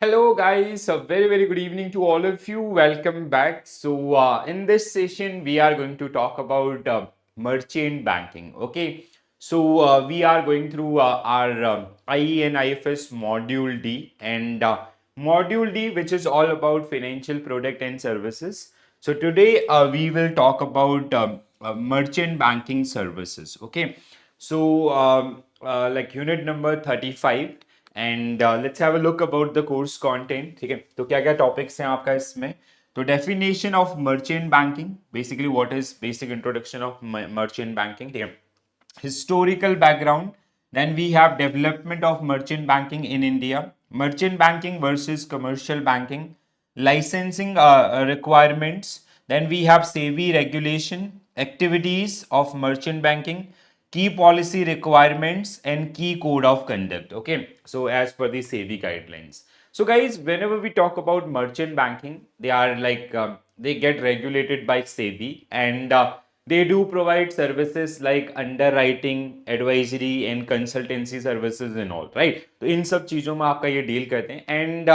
Hello, guys. A very good evening to all of you. Welcome back. In this session, we are going to talk about merchant banking. Okay. We are going through our IE and IFS module D and module D, which is all about financial product and services. So, today we will talk about merchant banking services. Okay. Like unit number 35 and let's have a look about the course content. ठीक है, तो क्या क्या topics हैं आपका इसमें. तो definition of merchant banking, basically what is basic introduction of merchant banking. ठीक है, historical background, then we have development of merchant banking in India, merchant banking versus commercial banking, licensing requirements, then we have SEBI regulation, activities of merchant banking, key policy requirements and key code of conduct. Okay, so as per the SEBI guidelines. So guys, whenever we talk about merchant banking, they are like they get regulated by SEBI, and they do provide services like underwriting, advisory and consultancy services and all, right? तो इन सब चीजों में आपका ये deal करते हैं. And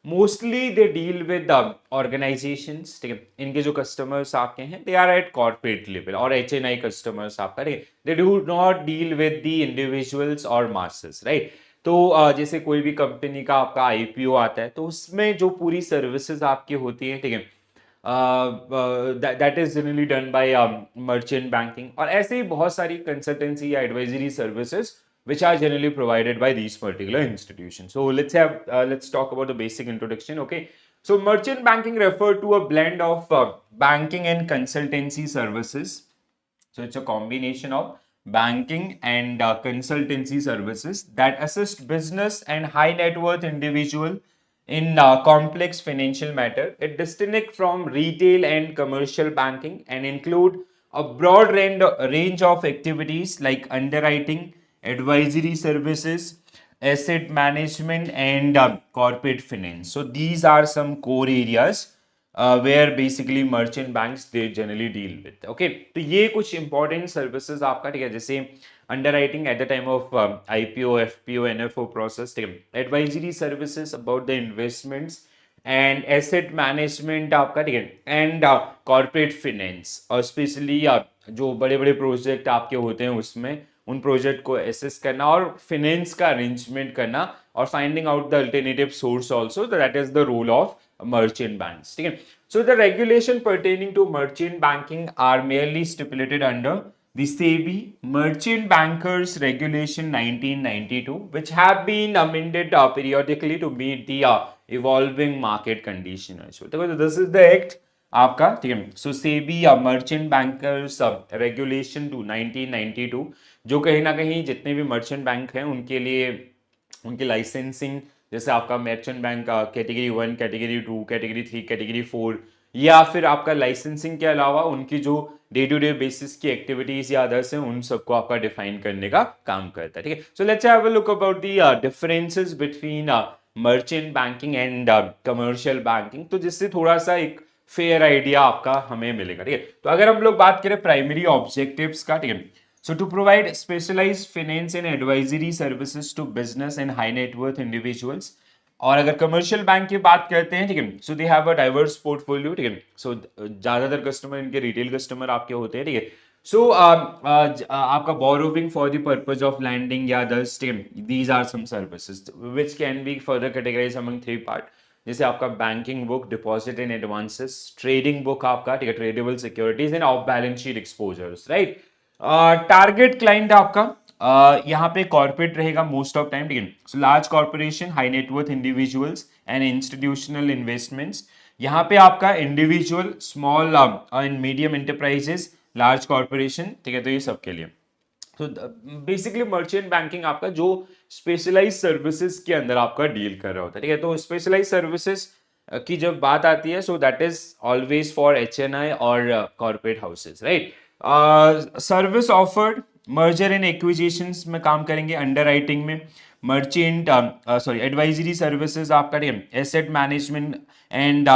mostly they deal with organisations. ठीक है, इनके जो कस्टमर्स आपके हैं they are at corporate level, और HNI कस्टमर्स आपका, they do not deal with the individuals और मासेस, राइट? तो जैसे कोई भी कंपनी का आपका IPO आता है तो उसमें जो पूरी सर्विसेज आपकी होती है, ठीक है, that is generally done by merchant banking. और ऐसे ही बहुत सारी consultancy या advisory services which are generally provided by these particular institutions. So let's talk about the basic introduction. Okay, so merchant banking refer to a blend of banking and consultancy services. So it's a combination of banking and consultancy services that assist business and high net worth individual in complex financial matter. It distinct from retail and commercial banking and include a broad range of activities like underwriting, advisory services, asset management and corporate finance. So these are some core areas where basically merchant banks they generally deal with. Okay, तो ये कुछ important services आपका, ठीक है, जैसे underwriting at the time of IPO, FPO, NFO process, ठीक है, advisory services about the investments and asset management आपका, ठीक है, and corporate finance, और स्पेशली जो बड़े बड़े प्रोजेक्ट आपके होते हैं उसमें उन प्रोजेक्ट को एसेस करना और फिनेंस का अरेंजमेंट करना और finding out the alternative source also, that is the role of merchant banks. ठीक है, so the regulation pertaining to merchant banking are merely stipulated under the SEBI Merchant Bankers Regulation 1992, which have been amended periodically to meet the evolving market conditions. So this is the act आपका, ठीक है. So SEBI merchant bankers regulation to 1992, जो कहीं ना कहीं जितने भी merchant bank हैं उनके लिए उनकी लाइसेंसिंग, जैसे आपका merchant bank category 1, category 2, category 3, category 4, या फिर आपका लाइसेंसिंग के अलावा उनकी जो डे टू डे बेसिस की एक्टिविटीज या अदर्स हैं उन सबको आपका डिफाइन करने का काम करता है. ठीक है, so let's have a look about the differences between merchant banking and commercial banking, तो जिससे थोड़ा सा एक फेयर आइडिया आपका हमें मिलेगा. ठीक है, तो अगर हम लोग बात करें प्राइमरी ऑब्जेक्टिव्स का, ठीक है, so to provide specialized finance and advisory services to business and high net worth individuals. और अगर कमर्शियल बैंक की बात करते हैं, ठीक है, so they have a diverse portfolio. ठीक है, सो ज्यादातर कस्टमर इनके रिटेल कस्टमर आपके होते हैं. ठीक है, सो आपका borrowing for the purpose of lending या दस, ठीक है, these are some services which can be further categorise among 3 part. जैसे आपका banking book, deposit and advances, trading book आपका, ठीक है, tradable securities and off balance sheet exposures, right. Target client आपका यहाँ पे कॉर्पोरेट रहेगा मोस्ट ऑफ टाइम. ठीक है, so large corporation, high net worth individuals and institutional investments. यहाँ पे आपका individual, small and medium enterprises, large corporation. ठीक है, तो ये सब के लिए. तो बेसिकली मर्चेंट बैंकिंग आपका जो स्पेशलाइज सर्विसेज के अंदर आपका डील कर रहा होता है. ठीक है, तो स्पेशलाइज सर्विसेज की जब बात आती है, so that is always for HNI और corporate houses, right. Service offered, merger and acquisitions में काम करेंगे, अंडरराइटिंग में, मर्चेंट सॉरी एडवाइजरी सर्विसेज आपका, asset management and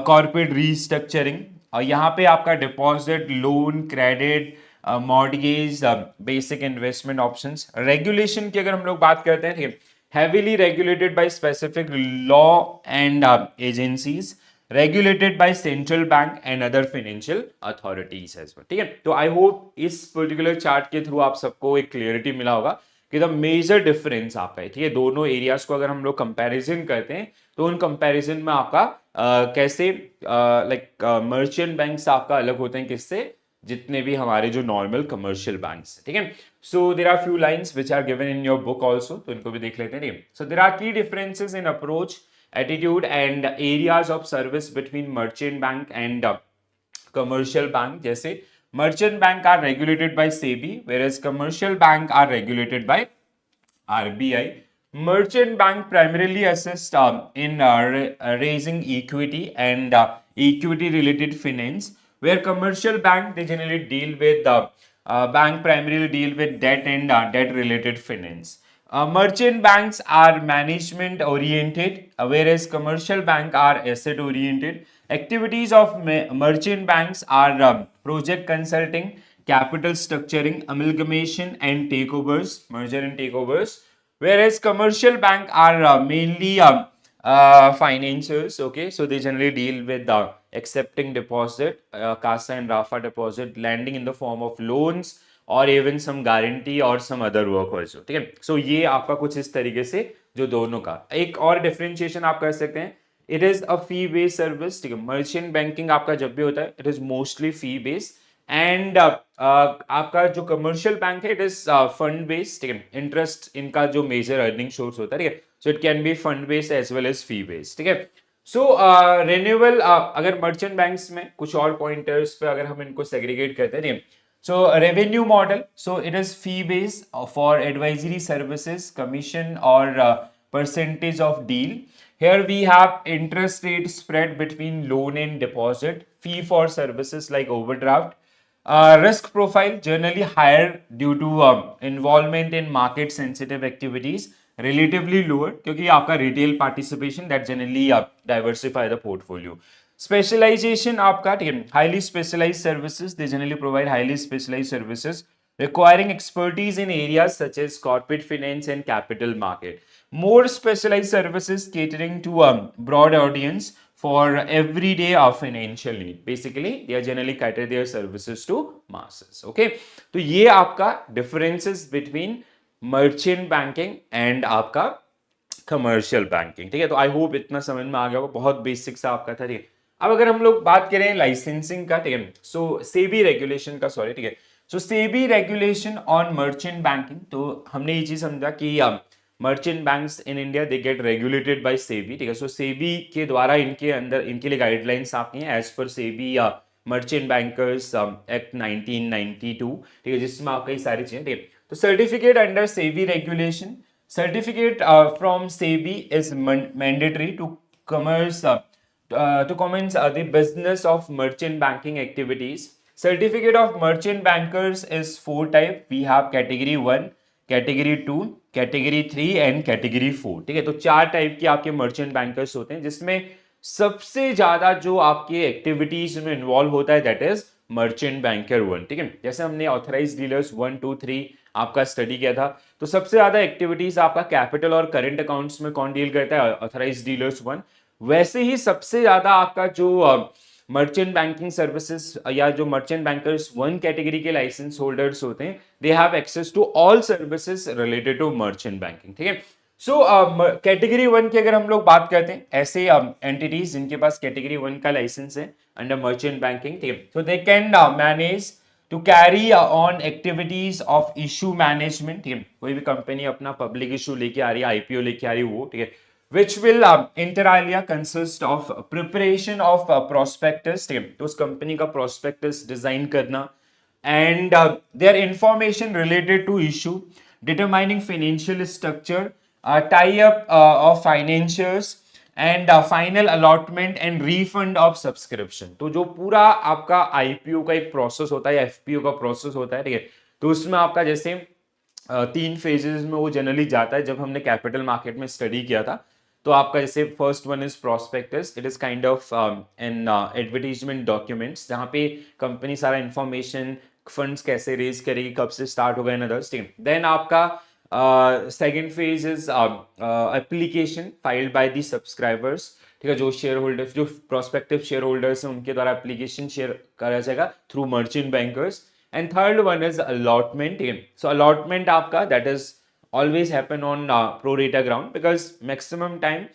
corporate restructuring. यहाँ पे आपका deposit, loan, credit, mortgage, basic investment options. Regulation की अगर हम लोग बात करते हैं, ठीक है, heavily regulated by specific law and agencies, regulated by central bank and other financial authorities as well. ठीक है, तो आई होप इस पर्टिकुलर चार्ट के थ्रू आप सबको एक क्लियरिटी मिला होगा कि द मेजर डिफरेंस आपका है, ठीक है, दोनों एरियाज को अगर हम लोग कंपैरिजन करते हैं तो उन कंपैरिजन में आपका कैसे लाइक मर्चेंट बैंक्स आपका अलग होते हैं किससे, जितने भी हमारे जो नॉर्मल कमर्शियल बैंक्स हैं, ठीक है. So there are few lines which are given in your book also, तो इनको भी देख लेते हैं. So there are key differences in approach, attitude and areas of service between merchant bank and commercial bank. जैसे merchant bank are regulated by SEBI, whereas commercial bank are regulated by RBI. Merchant bank primarily assist in raising equity and equity related finance, where commercial bank they generally deal with bank primarily deal with debt and debt related finance. Merchant banks are management oriented, whereas commercial bank are asset oriented. Activities of merchant banks are project consulting, capital structuring, amalgamation and takeovers, merger and takeovers, whereas commercial bank are mainly financiers. Okay, so they generally deal with accepting deposit, CASA and RAFA deposit, lending in the form of loans और even some guarantee और some other work also. ठीक है, सो ये आपका कुछ इस तरीके से जो दोनों का एक और डिफरेंशिएशन आप कर सकते हैं. It is a fee based service. ठीक है, मर्चेंट बैंकिंग आपका जब भी होता है it is mostly fee based and आपका जो कमर्शियल बैंक है इट इज फंड बेस्ड. ठीक है, इंटरेस्ट इनका जो मेजर अर्निंग सोर्स होता है. ठीक है, so it can be fund based as well as fee based. ठीक है, सो रिन्यूअल अगर मर्चेंट बैंक्स में कुछ और पॉइंटर्स पे अगर हम इनको सेग्रीगेट करते हैं. So revenue model, so it is fee based for advisory services, commission or percentage of deal. Here we have interest rate spread between loan and deposit, fee for services like overdraft. Risk profile generally higher due to involvement in market sensitive activities, relatively lower क्योंकि आपका retail participation that generally diversify the portfolio. Specialization आपका, ठीक है, highly specialized services, they generally provide highly specialized services requiring expertise in areas such as corporate finance and capital market. More specialized services catering to a broad audience for everyday financial need. Basically, they are generally cater their services to masses. Okay, तो ये आपका differences between merchant banking and आपका commercial banking. ठीक है, तो I hope इतना समझ में आ गया होगा, बहुत बेसिक सा आपका था. ठीक है, अब अगर हम लोग बात करें लाइसेंसिंग का, ठीक है, सो सेबी रेगुलेशन का, सॉरी, ठीक है, so SEBI regulation on merchant banking. तो हमने ये चीज समझा कि merchant banks in India they get regulated by SEBI. ठीक है, सो सेबी के द्वारा इनके अंदर इनके लिए गाइडलाइंस आती हैं as per SEBI merchant bankers act 1992. ठीक है, जिसमें आपका ये सारी चीजें. ठीक है, तो certificate under SEBI regulation, certificate from SEBI is mandatory to commence the business of merchant banking activities. Certificate of merchant bankers is 4 type. We have category 1, category 2, category 3 and category 4. ठीक है, तो 4 टाइप के आपके मर्चेंट बैंकर्स होते हैं, जिसमें सबसे ज्यादा जो आपके एक्टिविटीज में इन्वॉल्व होता है दैट इज मर्चेंट बैंकर 1. ठीक है, जैसे हमने ऑथराइज डीलर्स 1, 2, 3 आपका स्टडी किया था, तो सबसे ज्यादा एक्टिविटीज आपका कैपिटल और करंट अकाउंट्स में कौन डील करता है, ऑथराइज डीलर्स 1. वैसे ही सबसे ज्यादा आपका जो मर्चेंट बैंकिंग सर्विसेज या जो मर्चेंट बैंकर्स 1 कैटेगरी के लाइसेंस होल्डर्स होते हैं, they have access to all services related to merchant banking. ठीक है, सो कैटेगरी 1 की अगर हम लोग बात करते हैं, ऐसे एंटिटीज जिनके पास कैटेगरी 1 का लाइसेंस है अंडर मर्चेंट बैंकिंग, ठीक है, so they can manage to carry on activities of issue management. ठीक है, कोई भी कंपनी अपना पब्लिक इशू लेके आ रही है, आईपीओ लेके आ रही है वो, ठीक है, which will inter alia consist of preparation of prospectus. ठीक है, तो उस कंपनी का prospectus डिजाइन करना and their information related to issue, determining financial structure, tie up of financiers and final allotment and refund of subscription. तो जो पूरा आपका आईपीओ का एक प्रोसेस होता है या एफपीओ का प्रोसेस होता है, ठीक है, तो उसमें आपका जैसे 3 फेजेस में वो जनरली जाता है. जब हमने कैपिटल मार्केट में स्टडी किया था, तो आपका जैसे first one is prospectus. It is kind of N advertisement documents जहां पे कंपनी सारा इंफॉर्मेशन, फंड्स कैसे रेज करेगी, कब से स्टार्ट होगा इन अदर्स. देन आपका second phase is application filed by the subscribers, ठीक है, जो शेयर होल्डर्स, जो प्रोस्पेक्टिव शेयर होल्डर्स हैं उनके द्वारा एप्लीकेशन शेयर करा जाएगा through merchant bankers. And third one is allotment. So allotment आपका that is always happen on pro rata ground, because maximum time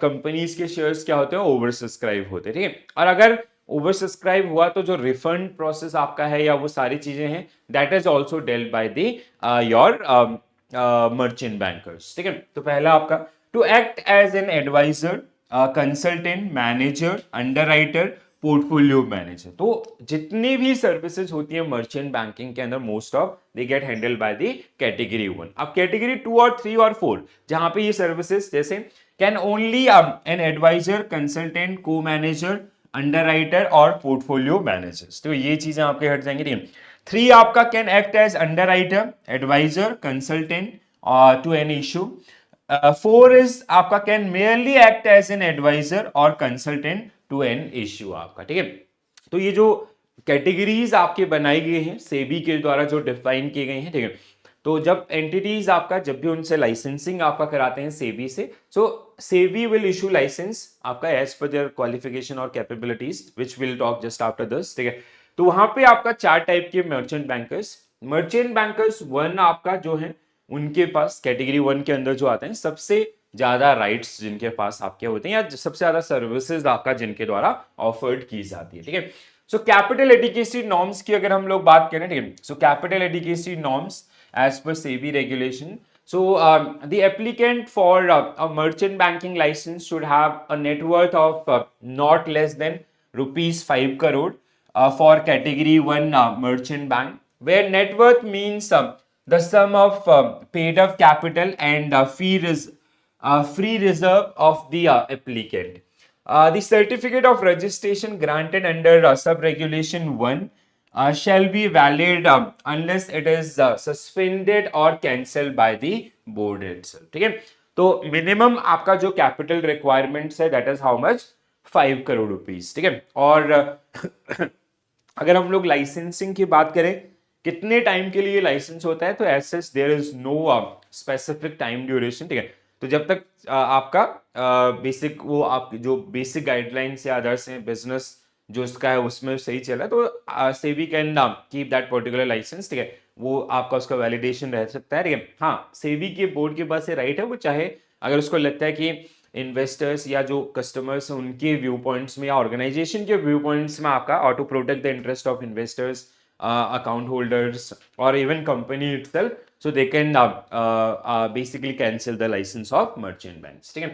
companies के शेयर्स क्या होते हैं, ओवर सब्सक्राइब होते हैं, ठीक है. और अगर ओवर सब्सक्राइब हुआ तो जो रिफंड प्रोसेस आपका है या वो सारी चीजें हैं, that is also dealt by the your merchant bankers, ठीक है. तो पहला आपका to act as an advisor, consultant, manager, underwriter, portfolio manager. तो जितनी भी सर्विसेज होती है मर्चेंट बैंकिंग के अंदर, most of they get handle by the category 1. अब कैटेगरी 2 और 3 और 4 जहां पे ये सर्विसेज जैसे can only an advisor, consultant, co manager, underwriter और पोर्टफोलियो मैनेजर्स. तो ये चीजें आपके हट जाएंगी. 3 आपका can act as underwriter, adviser, consultant to an issue. 4 is आपका can merely act as an adviser और कंसल्टेंट टू एन इशू आपका, ठीक है. तो ये जो कैटेगरीज आपके बनाई गई हैं सेबी के द्वारा, जो डिफाइन किए गए हैं, ठीक है. तो जब एंटिटीज आपका, जब भी उनसे लाइसेंसिंग आपका कराते हैं सेबी से, सो सेबी विल इशू लाइसेंस आपका एज पर देयर क्वालिफिकेशन और capabilities, which will talk just after this, ठीक है. तो वहां पे आपका 4 टाइप के मर्चेंट बैंकर्स 1 आपका जो है, उनके पास कैटेगरी 1 के अंदर जो आते हैं, सबसे ज्यादा राइट्स जिनके पास आपके होते हैं, या सबसे ज्यादा सर्विसेज आपका जिनके द्वारा ऑफर्ड की जाती है, ठीक है. सो कैपिटल एडिकेसी नॉर्म्स की अगर हम लोग बात करें, ठीक है, so capital adequacy norms as per SEBI regulation. So the applicant for a merchant banking license should have a net worth of not less than rupees 5 crore for category 1 merchant bank, where net worth means the sum of paid up capital and free reserve of the applicant. The certificate of registration granted under sub-regulation 1 shall be valid unless it is suspended or cancelled by the board itself, ठीक है. तो minimum आपका जो capital requirements है, that is how much, 5 crore rupees, ठीक है. और अगर हम लोग लाइसेंसिंग की बात करें, कितने टाइम के लिए लाइसेंस होता है, तो ऐसे there is no specific time duration, ठीक है. तो जब तक आपका बेसिक वो आप जो बेसिक गाइडलाइंस या अदर्स हैं बिजनेस जो इसका है उसमें सही चल रहा है, तो SEBI can keep that particular licence, ठीक है. वो आपका उसका वैलिडेशन रह सकता है, ठीक है. हाँ, सेबी के बोर्ड के पास राइट है, वो चाहे अगर उसको लगता है कि इन्वेस्टर्स या जो कस्टमर्स हैं उनके व्यू पॉइंट्स में या ऑर्गेनाइजेशन के व्यू पॉइंट्स में आपका to protect the interest of investors, account holders or even company itself, so they can basically cancel the license of merchant banks, ठीक है.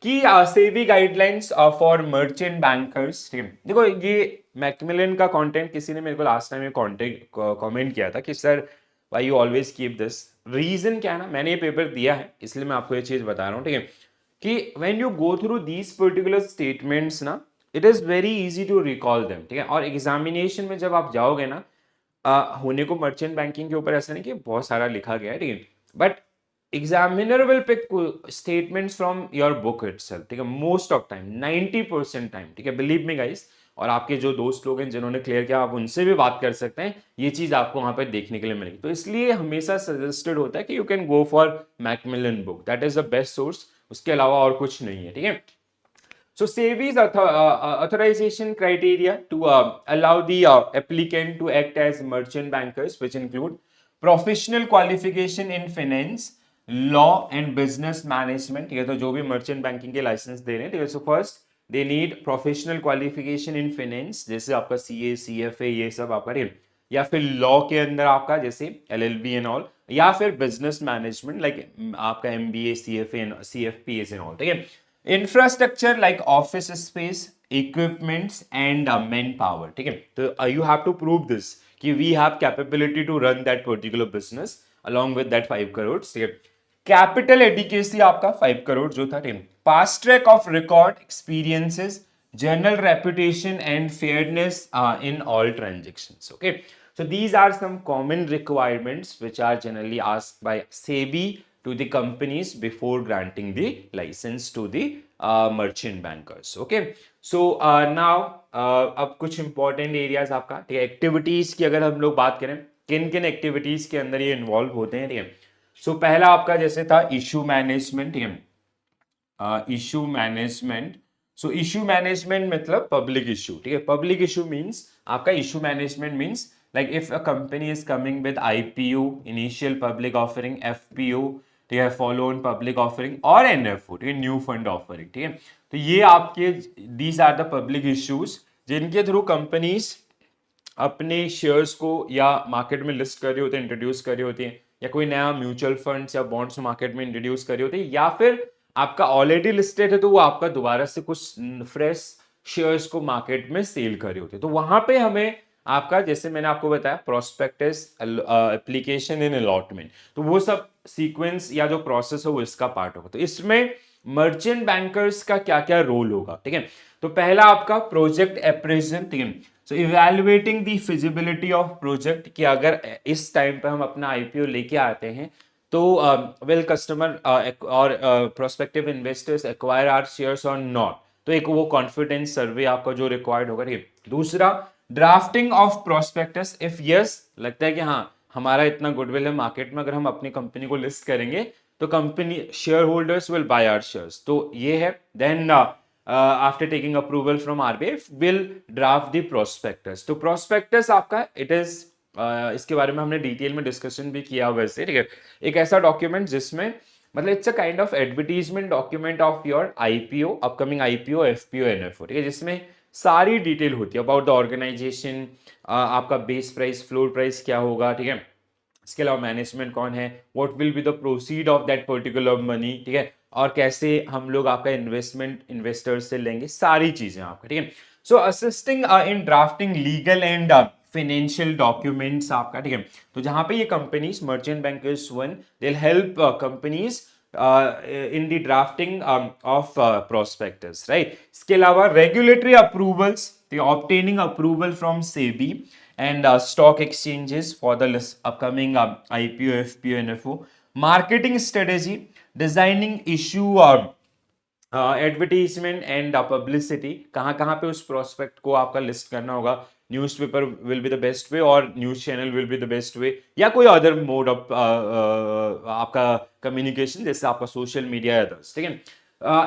कि SEBI guidelines for merchant bankers, ठीक है. देखो ये मैकमिलन का कंटेंट किसी ने मेरे को लास्ट टाइम कमेंट किया था कि sir why you always keep this. Reason क्या है ना, मैंने ये पेपर दिया है इसलिए मैं आपको ये चीज बता रहा हूँ, ठीक है, कि when you go through these particular statements ना, it is very easy to recall them, ठीक है. और एग्जामिनेशन में जब आप जाओगे ना, होने को मर्चेंट बैंकिंग के ऊपर ऐसा नहीं कि बहुत सारा लिखा गया है, ठीक है, but examiner will pick statements from your book itself, ठीक है, मोस्ट ऑफ टाइम 90% टाइम, ठीक है, बिलीव मी गाइस. और आपके जो दोस्त लोग हैं जिन्होंने क्लियर किया, आप उनसे भी बात कर सकते हैं, ये चीज आपको वहां पे देखने के लिए मिलेगी. तो इसलिए हमेशा सजेस्टेड होता है कि you can go for Macmillan book, that is the best source, उसके अलावा और कुछ नहीं है, ठीक है. So SEBI's authorization criteria to allow the applicant to act as merchant bankers, which include professional qualification in finance, law and business management. ठीक है, तो जो भी merchant banking के license दे रहे हैं, ठीक है, so first they need professional qualification in finance, जैसे आपका CA, CFA ये सब आपका है, या फिर लॉ के अंदर आपका जैसे LLB एंड ऑल, या फिर बिजनेस मैनेजमेंट लाइक आपका MBA, CFA, CFPs and all, ठीक है. Infrastructure like office space, equipments and manpower, ठीक है. तो you have to prove this कि we have capability to run that particular business along with that 5 crore, ठीक है. Capital adequacy आपका 5 करोड़ जो था, past track of record, experiences, general reputation and fairness in all transactions, okay. So these are some common requirements which are generally asked by SEBI to the companies before granting the license to the merchant bankers, okay. So now अब कुछ important areas आपका, ठीक है, activities की अगर हम लोग बात करें, किन किन एक्टिविटीज के अंदर ये इन्वॉल्व होते हैं, ठीक है. सो पहला आपका जैसे था इशू मैनेजमेंट, ठीक है, इशू मैनेजमेंट। सो इशू मैनेजमेंट मतलब पब्लिक इशू, ठीक है। पब्लिक इशू मींस आपका issue management means like if a company is coming with IPO, initial public offering, FPO, ठीक है, फॉलो ऑन पब्लिक ऑफरिंग और एनएफओ, ठीक है, न्यू फंड ऑफरिंग, ठीक है। तो ये आपके these are the public issues जिनके थ्रू कंपनीज अपने शेयर्स को या मार्केट में लिस्ट कर रही होती है, इंट्रोड्यूस कर रही होती है, या कोई नया म्यूचुअल फंड्स या बॉन्ड्स मार्केट में इंट्रोड्यूस कर रही होती है, या फिर आपका ऑलरेडी लिस्टेड है तो वो आपका दोबारा से कुछ फ्रेश शेयर्स को मार्केट में सेल कर रही होती है। तो वहां पे हमें आपका, जैसे मैंने आपको बताया, प्रोस्पेक्टस, एप्लीकेशन इन अलॉटमेंट, तो वो सब सीक्वेंस या जो प्रोसेस है वो इसका पार्ट होगा। तो इसमें मर्चेंट बैंकर्स का क्या क्या रोल होगा, ठीक है। तो पहला आपका प्रोजेक्ट अप्रेजल, ठीक है। So evaluating the feasibility of project, कि अगर इस टाइम पे हम अपना आईपीओ लेके आते हैं तो विल कस्टमर और prospective investors acquire our shares और नॉट, तो एक वो कॉन्फिडेंस सर्वे आपका जो रिक्वायर्ड होगा, ठीक है। दूसरा drafting of prospectus, if yes लगता है कि हाँ हमारा इतना गुडविल है मार्केट में, अगर हम अपनी कंपनी को लिस्ट करेंगे तो company shareholders will buy our shares, तो ये है। Then after taking approval from RBI will draft the prospectus. तो प्रोस्पेक्टस आपका इट इज इसके बारे में हमने डिटेल में डिस्कशन भी किया वैसे, ठीक है। एक ऐसा डॉक्यूमेंट जिसमें मतलब it's a kind of advertisement document of your IPO, upcoming IPO, FPO, NFO, ठीक है, जिसमें सारी डिटेल होती है अबाउट द ऑर्गेनाइजेशन, आपका बेस प्राइस, फ्लोर प्राइस क्या होगा, ठीक है। इसके अलावा मैनेजमेंट कौन है, what will be the proceed of that particular money, ठीक है, और कैसे हम लोग आपका इन्वेस्टमेंट इन्वेस्टर्स से लेंगे, सारी चीजें आपका, ठीक है। So assisting in drafting legal and financial documents आपका, ठीक है। तो जहां पे ये companies merchant bankers one they help companies in the drafting of prospectus, right. इसके अलावा regulatory approvals, obtaining approval from SEBI and stock exchanges for the upcoming IPO, FPO, NFO, marketing strategy, designing issue advertisement and publicity, कहाँ कहाँ पे उस prospect को आपका list करना होगा, newspaper will be the best way और news channel will be the best way, या कोई अदर मोड ऑफ आपका कम्युनिकेशन जैसे आपका सोशल मीडिया, अदर्स, ठीक है।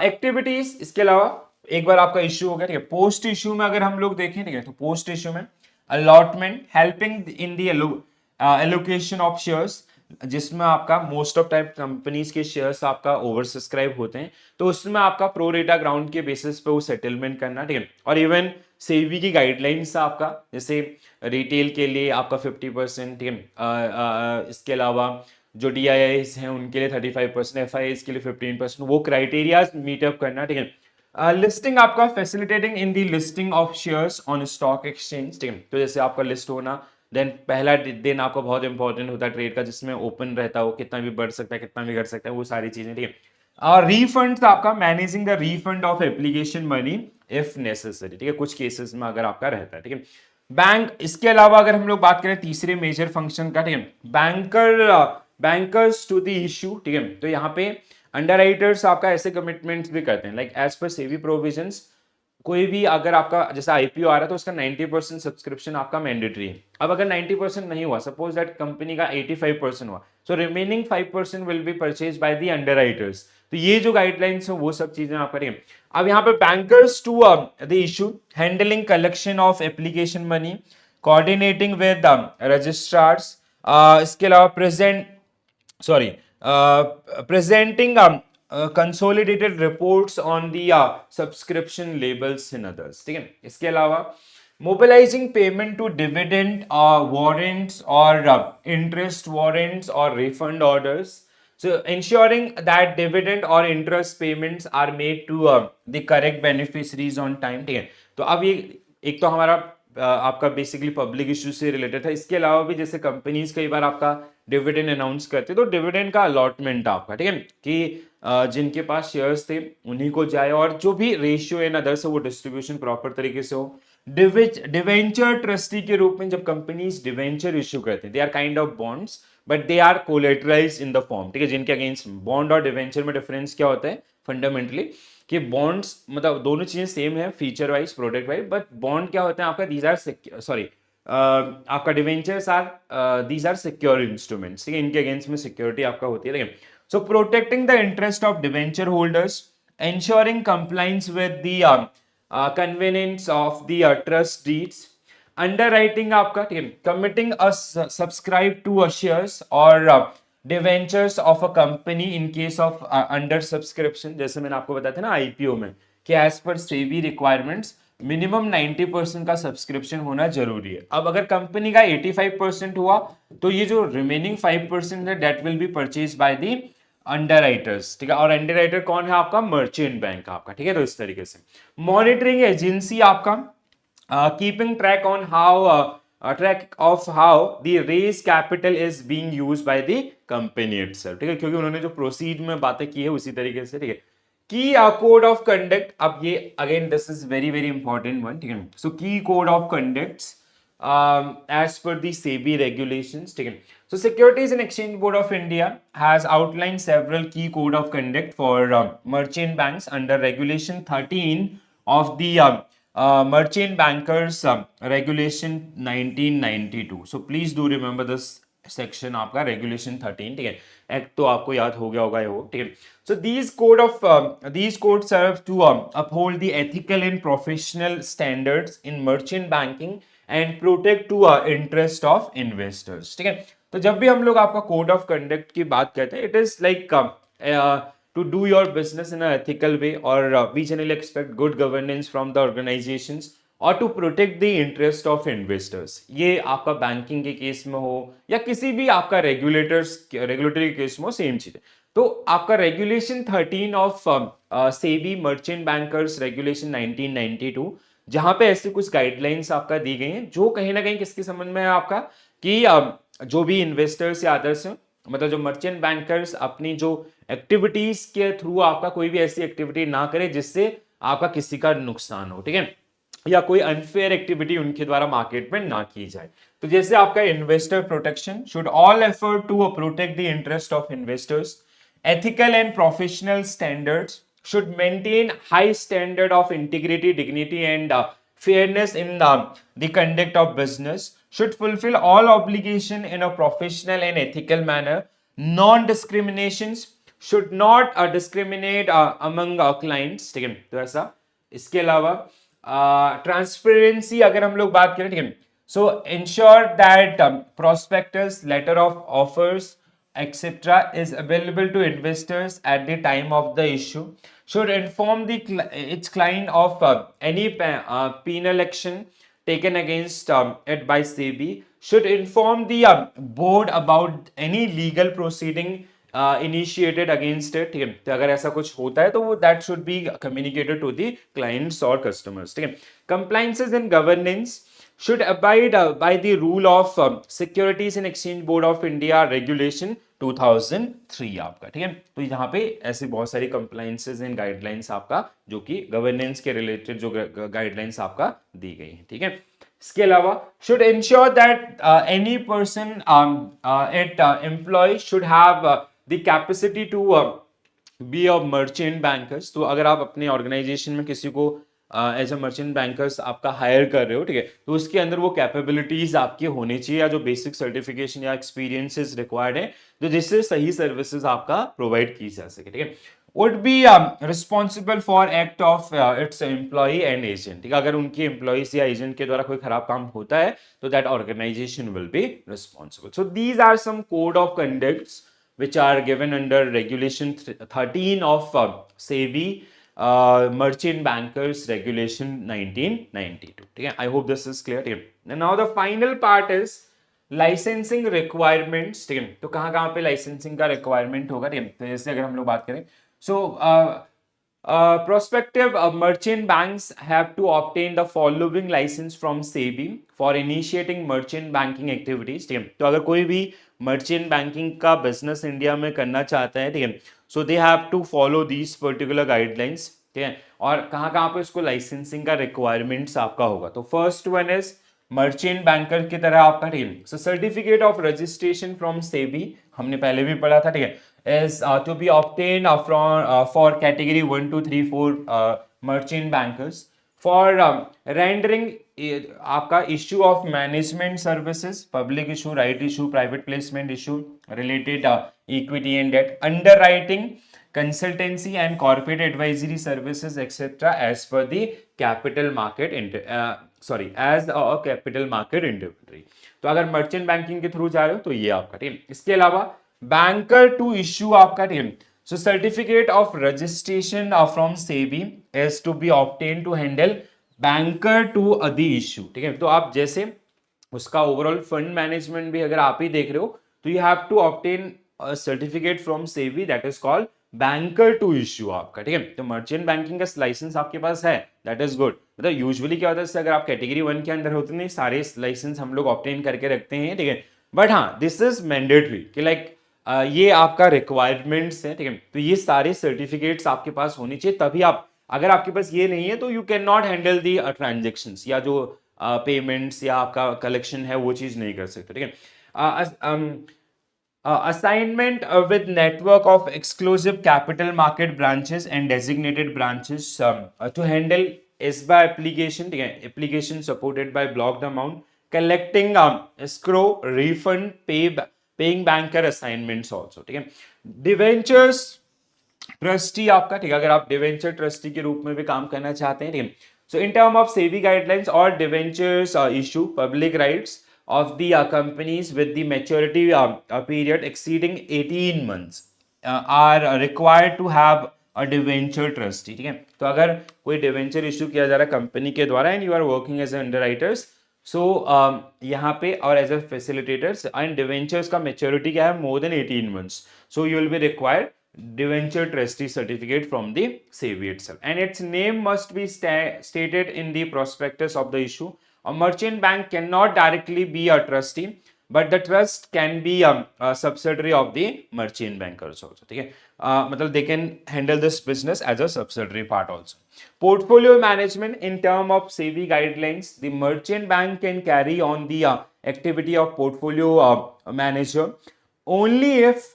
एक्टिविटीज, इसके अलावा एक बार आपका इश्यू हो गया, ठीक है। पोस्ट इश्यू में अगर हम लोग देखें, ठीक है, तो पोस्ट इश्यू में allotment, helping in the allocation of shares, जिसमें आपका मोस्ट ऑफ टाइम कंपनीज के शेयर्स आपका ओवर सब्सक्राइब होते हैं, तो उसमें आपका प्रो रेटा ग्राउंड के बेसिस पे वो सेटलमेंट करना, ठीक है। और इवन सेबी की गाइडलाइंस आपका, जैसे रिटेल के लिए आपका 50%, ठीक है, इसके अलावा जो डीआईआईस हैं उनके लिए 35%, एफआईआईस के लिए 15%, वो क्राइटेरिया मीटअप करना, ठीक है। लिस्टिंग आपका facilitating in the listing of shares on stock exchange, ठीक है। तो जैसे आपका लिस्ट होना, देन पहला दिन आपका बहुत इंपॉर्टेंट होता है ट्रेड का, जिसमें ओपन रहता हो, कितना भी बढ़ सकता है कितना भी घट सकता है, वो सारी चीजें, ठीक है। और रिफंड आपका managing the refund of application money if necessary, ठीक है, कुछ केसेस में अगर आपका रहता है, ठीक है। बैंक, इसके अलावा अगर हम लोग बात करें तीसरे मेजर फंक्शन का, ठीक है, बैंकर्स टू द इश्यू, ठीक है। तो यहाँ पे अंडरराइटर्स आपका ऐसे कमिटमेंट्स भी करते हैं, like as per SEBI provisions, कोई भी अगर आपका जैसा आईपीओ आ रहा है तो उसका 90% सब्सक्रिप्शन आपका मैंडेटरी है। अब अगर 90% नहीं हुआ, सपोज दैट कंपनी का 85% हुआ, so remaining 5% will be purchase by the underwriters. तो ये जो गाइडलाइंस है वो सब चीजें आप करेंगे। अब यहाँ पे bankers to the issue, handling collection of application money, coordinating with registrars, इसके अलावा presenting consolidated reports on the subscription labels in others, ठीक है। इसके अलावा mobilizing payment to dividend warrants or interest warrants or refund orders, so ensuring that dividend or interest payments are made to the correct beneficiaries on time, ठीक है। तो अब ये एक तो हमारा आपका बेसिकली पब्लिक इश्यू से रिलेटेड था। इसके अलावा भी जैसे कंपनीज कई बार आपका डिविडेंड अनाउंस करते तो डिविडेंड का अलॉटमेंट आपका, ठीक है, कि जिनके पास शेयर्स थे उन्हीं को जाए, और जो भी रेशियो एंड अदर्स है वो डिस्ट्रीब्यूशन प्रॉपर तरीके से हो। डिवेंचर ट्रस्टी के रूप में जब कंपनीज डिवेंचर इश्यू करते हैं, they are kind of bonds but they are collateralised in the form, ठीक है, जिनके अगेंस्ट बॉन्ड और डिवेंचर में डिफरेंस क्या होता है फंडामेंटली, कि बॉन्ड्स मतलब दोनों चीजें सेम है feature wise, product wise, but bond क्या होता है आपका, दीज आर सॉरी आपका debentures are these are secure instruments, ठीक है, इनके अगेंस्ट में सिक्योरिटी आपका होती है, ठीक है. So protecting the interest of debenture holders, ensuring compliance with the convenience of the trust deeds, underwriting आपका, ठीक है, committing a subscribe to a shares or debentures of a company in case of under subscription. जैसे मैंने आपको बताया था ना IPO में कि as per SEBI requirements minimum 90% का सब्सक्रिप्शन होना जरूरी है. अब अगर कंपनी का 85% हुआ तो ये जो रिमेनिंग 5% है that will be purchase by the underwriters, ठीक है. और अंडरराइटर कौन है आपका? मर्चेंट बैंक आपका, ठीक है. तो इस तरीके से मॉनिटरिंग एजेंसी आपका, keeping track on how track of how the raise capital is being used by the company itself, ठीक है, क्योंकि उन्होंने जो प्रोसीड में बातें की है उसी तरीके से, ठीक है. की कोड ऑफ कंडक्ट, अब ये again this is very very important one, ठीक है. सो की code of conducts as per the SEBI regulations, ठीक है. So Securities and Exchange Board of India has outlined several key code of conduct for merchant banks under Regulation 13 of the Merchant Bankers Regulation 1992. So please do remember this section आपका Regulation 13, ठीक है. Act तो आपको याद हो गया होगा ये हो, ठीक है. So these codes serve to uphold the ethical and professional standards in merchant banking and protect to interest of investors, ठीक है. तो जब भी हम लोग आपका कोड ऑफ कंडक्ट की बात करते हैं, it is like to do your business in ethical way, और we generally expect good governance from the organisations और to protect the interest of investors. ये आपका बैंकिंग के केस में हो या किसी भी आपका रेगुलेटरी केस में हो, सेम चीज है. तो आपका regulation 13 of SEBI merchant bankers regulation 1992, जहां पे ऐसे कुछ गाइडलाइंस आपका दी गई हैं जो कहीं ना कहीं किसके संबंध में है आपका कि जो भी इन्वेस्टर्स या अदर्स हैं, मतलब जो मर्चेंट बैंकर्स अपनी जो एक्टिविटीज के थ्रू आपका कोई भी ऐसी एक्टिविटी ना करे जिससे आपका किसी का नुकसान हो, ठीक है, या कोई अनफेयर एक्टिविटी उनके द्वारा मार्केट में ना की जाए. तो जैसे आपका investor protection should all effort to protect the interest of investors, ethical and professional standards should maintain high standard of integrity, dignity and fairness in the conduct of business, should fulfill all obligation in a professional and ethical manner, non-discriminations, should not discriminate among clients, ठीक है. तो ऐसा, इसके अलावा transparency अगर हम लोग बात करें, ठीक है, so ensure that prospectus, letter of offers etc. is available to investors at the time of the issue, should inform its client of any penal action taken against it by SEBI, should inform the board about any legal proceeding initiated against it, ठीक है. तो अगर ऐसा कुछ होता है तो वो that should be communicated to the clients और customers, ठीक है. Compliances and governance should abide by the rule of Securities and Exchange Board of India Regulation 2003 आपका, ठीक है. तो यहाँ पे ऐसे बहुत सारी कंप्लायंसेस एंड गाइडलाइंस आपका जो कि गवर्नेंस के रिलेटेड जो गाइडलाइंस आपका दी गई है, ठीक है. इसके अलावा should ensure that any person at employee should have the capacity to be a merchant bankers. तो अगर आप अपने ऑर्गेनाइजेशन में किसी को एज अ मर्चेंट बैंकर्स आपका हायर कर रहे हो, ठीक है, तो उसके अंदर वो कैपेबिलिटीज आपकी होनी चाहिए या जो बेसिक सर्टिफिकेशन या एक्सपीरियंसेस रिक्वायर्ड है जो जिससे सही सर्विसेज आपका प्रोवाइड की जा सके, ठीक है. Would be responsible for act of its employee and agent, ठीक है. अगर उनके एम्प्लॉइज या एजेंट के द्वारा कोई खराब काम होता है तो that organisation will be responsible. So these are some code of conducts which are given under regulation 13 of SEBI Merchant Bankers Regulation 1992, ठीक है. I hope this is clear, ठीक है. And now the final part is licensing requirements, ठीक है. तो कहाँ पे licensing का requirement होगा, ठीक है. तो जैसे अगर हम लोग बात करें, so prospective merchant banks have to obtain the following license from SEBI for initiating merchant banking activities, ठीक है. तो अगर कोई भी मर्चेंट बैंकिंग का बिजनेस इंडिया में करना चाहता है, ठीक है, so they have to follow these particular guidelines, ठीक है. और कहाँ पे इसको लाइसेंसिंग का रिक्वायरमेंट्स आपका होगा. तो first one is merchant banker की तरह आपका, ठीक है, so certificate of registration from SEBI हमने पहले भी पढ़ा था, ठीक है, is to be obtained from for category 1 2 3 4 merchant bankers for rendering आपका issue of management services, public issue, right issue, private placement issue related equity and debt, underwriting, consultancy and corporate advisory services etc as per the capital market as a capital market intermediary. तो अगर merchant banking के through जा रहे हो तो ये आपका, ठीक है। इसके अलावा बैंकर टू इश्यू आपका, ठीक है। So certificate of registration from SEBI is to be obtain to handle banker to the issue, ठीक है। तो आप जैसे उसका ओवरऑल फंड मैनेजमेंट भी अगर आप ही देख रहे हो तो you have to obtain certificate from SEBI that is called banker to issue आपका, ठीक है। तो मर्चेंट बैंकिंग का लाइसेंस आपके पास है, दैट इज गुड। मतलब यूजुअली क्या होता है, अगर आप कैटेगरी 1 के अंदर होते हैं सारे लाइसेंस हम लोग ऑब्टेन करके रखते हैं, ठीक है। बट हाँ, दिस इज मैंडेटरी कि लाइक ये आपका रिक्वायरमेंट्स है, ठीक है। तो ये सारे सर्टिफिकेट्स आपके पास होनी चाहिए, तभी आप, अगर आपके पास ये नहीं है तो you can not handle the transactions या जो पेमेंट्स या आपका कलेक्शन है वो चीज नहीं कर सकते, ठीक है। Assignment with network of exclusive capital market branches and designated branches to handle SBA application, ठीक है, application supported by blocked amount, collecting escrow, refund, paying banker assignments also, ठीक है। Debentures ट्रस्टी आपका, ठीक है, अगर आप डिवेंचर ट्रस्टी के रूप में भी काम करना चाहते हैं, ठीक है। So in term of SEBI guidelines और debentures issue public rights of the companies with the maturity period exceeding 18 months are required to have a debenture trustee, ठीक है। तो अगर कोई डिवेंचर इशू किया जा रहा है कंपनी के द्वारा and you are working as underwriters, so यहाँ पे और as a facilitators and debentures का मेच्योरिटी क्या है, more than 18 months, so you will be required debenture trustee certificate from the SEBI itself, and its name must be stated in the prospectus of the issue. A merchant bank cannot directly be a trustee, but the trust can be a subsidiary of the merchant bankers also, ठीक है। मतलब they can handle this business as a subsidiary part also. Portfolio management in term of SEBI guidelines, the merchant bank can carry on the activity of portfolio manager only if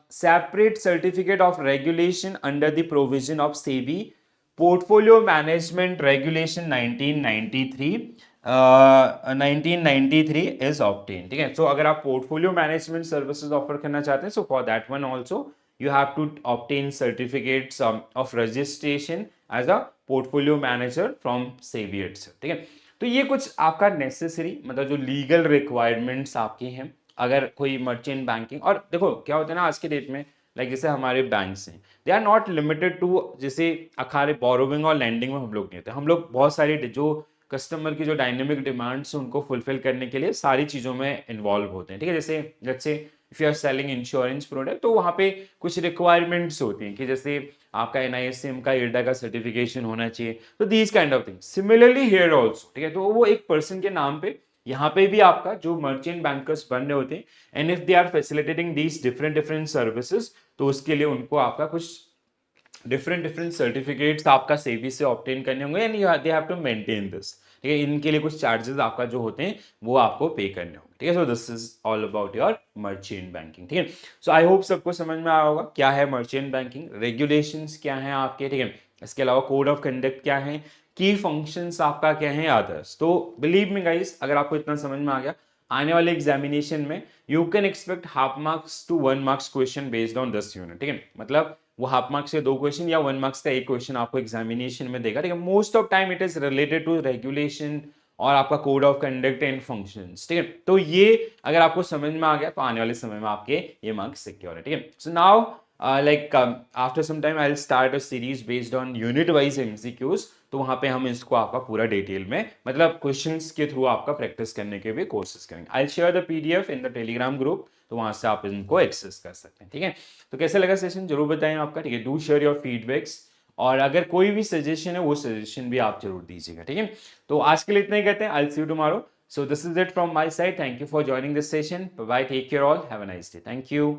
separate certificate of regulation under the provision of SEBI Portfolio Management Regulation 1993 is obtained, ठीक है। सो अगर आप portfolio management services offer करना चाहते हैं, so for that one also you have to obtain certificates of registration as a portfolio manager from SEBI itself, ठीक है। तो ये कुछ आपका नेसेसरी, मतलब जो लीगल रिक्वायरमेंट्स आपके हैं अगर कोई मर्चेंट बैंकिंग, और देखो क्या होता है ना आज के डेट में, लाइक जैसे हमारे बैंक्स हैं, they are not limited to, जैसे अखारे बोरोविंग और लैंडिंग में हम लोग नहीं होते, हम लोग बहुत सारी जो कस्टमर की जो डायनेमिक डिमांड्स हैं उनको फुलफिल करने के लिए सारी चीज़ों में इन्वॉल्व होते हैं, ठीक है। जैसे let's say if you are selling insurance product, तो वहाँ पे कुछ रिक्वायरमेंट्स होती हैं कि जैसे आपका NISM का IRDA का सर्टिफिकेशन होना चाहिए, तो these kind of things similarly here also, ठीक है। तो वो एक पर्सन के नाम पे यहाँ पे भी आपका जो मर्चेंट बैंकर्स बन रहे होते हैं, and if they are facilitating these different different services, तो उसके लिए उनको आपका कुछ डिफरेंट सर्टिफिकेट्स आपका सेबी से ऑब्टेन करने होंगे and they have to maintain this, ठीक है। इनके लिए कुछ चार्जेस आपका जो होते हैं वो आपको पे करने होंगे, ठीक है। सो this is all about your merchant banking, ठीक है। सो आई होप सबको समझ में आया होगा क्या है मर्चेंट बैंकिंग, रेगुलेशंस क्या है आपके, ठीक है। इसके अलावा कोड ऑफ कंडक्ट क्या है, की फंक्शंस आपका क्या है, अदर्स। तो बिलीव मी गाइस, अगर आपको इतना समझ में आ गया, आने वाले एग्जामिनेशन में you can expect half marks to 1 marks question based on this unit, ठीक है। मतलब वो हाफ मार्क्स से 2 क्वेश्चन या 1 मार्क्स का 1 क्वेश्चन आपको एग्जामिनेशन में देगा, ठीक है। Most of time it is related to regulation और आपका code of conduct and functions, ठीक है। तो ये अगर आपको समझ में आ गया तो आने वाले समय में आपके ये मार्क्स सिक्योर है, ठीक है। So now after some time I will start a series based on unit wise MCQs, तो वहां पे हम इसको आपका पूरा डिटेल में, मतलब क्वेश्चंस के थ्रू आपका प्रैक्टिस करने के भी कोशिश करेंगे। I will share the PDF in the Telegram group, तो वहां से आप इनको एक्सेस कर सकते हैं, ठीक है। तो कैसे लगा सेशन जरूर बताएं आपका, ठीक है। डू शेयर योर फीडबैक्स, और अगर कोई भी सजेशन है वो सजेशन भी आप जरूर दीजिएगा, ठीक है। तो आज के लिए इतना ही कहते हैं, I will see you tomorrow. So this is it from my side, thank you for joining this session, bye bye, take care all, have a nice day, thank you.